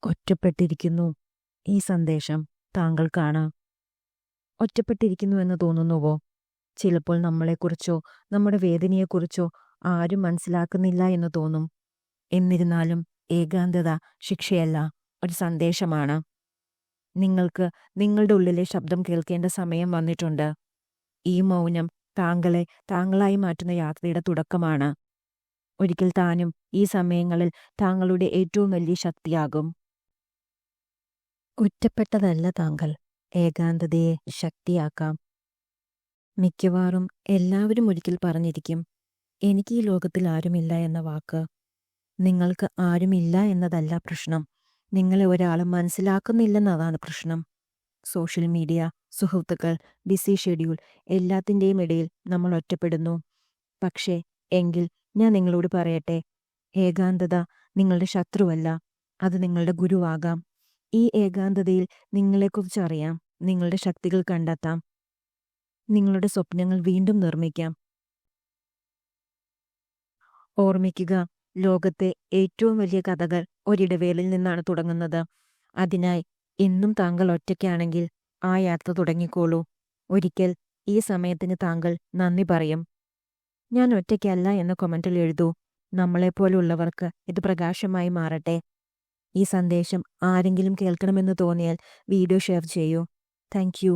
ഒറ്റപ്പെട്ടിരിക്കുന്നു. ഈ സന്ദേശം താങ്കൾക്കാണ്. ഒറ്റപ്പെട്ടിരിക്കുന്നുവെന്ന് തോന്നുന്നുവോ? ചിലപ്പോൾ നമ്മളെക്കുറിച്ചോ നമ്മുടെ വേദനയെക്കുറിച്ചോ ആരും മനസ്സിലാക്കുന്നില്ല എന്ന് തോന്നും. എന്നിരുന്നാലും ഏകാന്തത ശിക്ഷയല്ല, ഒരു സന്ദേശമാണ്. നിങ്ങൾക്ക് നിങ്ങളുടെ ഉള്ളിലെ ശബ്ദം കേൾക്കേണ്ട സമയം വന്നിട്ടുണ്ട്. ഈ മൗനം താങ്കളെ താങ്കളായി മാറ്റുന്ന യാത്രയുടെ തുടക്കമാണ്. ഒരിക്കൽ താനും ഈ സമയങ്ങളിൽ താങ്കളുടെ ഏറ്റവും വലിയ ശക്തിയാകും. ഒറ്റപ്പെട്ടതല്ല താങ്കൾ, ഏകാന്തതയെ ശക്തിയാക്കാം. മിക്കവാറും എല്ലാവരും ഒരിക്കൽ പറഞ്ഞിരിക്കും, എനിക്ക് ഈ ലോകത്തിൽ ആരുമില്ല എന്ന വാക്ക്. നിങ്ങൾക്ക് ആരുമില്ല എന്നതല്ല പ്രശ്നം, നിങ്ങളെ ഒരാളും മനസ്സിലാക്കുന്നില്ലെന്നതാണ് പ്രശ്നം. സോഷ്യൽ മീഡിയ, സുഹൃത്തുക്കൾ, ബിസി ഷെഡ്യൂൾ എല്ലാത്തിൻ്റെയും ഇടയിൽ നമ്മൾ ഒറ്റപ്പെടുന്നു. പക്ഷേ എങ്കിൽ ഞാൻ നിങ്ങളോട് പറയട്ടെ, ഏകാന്തത നിങ്ങളുടെ ശത്രുവല്ല, അത് നിങ്ങളുടെ ഗുരുവാകാം. ഈ ഏകാന്തതയിൽ നിങ്ങളെക്കുറിച്ച് അറിയാം, നിങ്ങളുടെ ശക്തികൾ കണ്ടെത്താം, നിങ്ങളുടെ സ്വപ്നങ്ങൾ വീണ്ടും നിർമ്മിക്കാം. ഓർമ്മിക്കുക, ലോകത്തെ ഏറ്റവും വലിയ കഥകൾ ഒരിടവേളയിൽ നിന്നാണ് തുടങ്ങുന്നത്. അതിനായി ഇന്നും താങ്കൾ ഒറ്റയ്ക്കാണെങ്കിൽ ആ യാത്ര തുടങ്ങിക്കോളൂ. ഒരിക്കൽ ഈ സമയത്തിന് താങ്കൾ നന്ദി പറയും. ഞാൻ ഒറ്റയ്ക്കല്ല എന്ന കൊമന്റിൽ എഴുതൂ. നമ്മളെപ്പോലുള്ളവർക്ക് ഇത് പ്രകാശമായി മാറട്ടെ. ഈ സന്ദേശം ആരെങ്കിലും കേൾക്കണമെന്ന് തോന്നിയാൽ വീഡിയോ ഷെയർ ചെയ്യൂ. Thank you.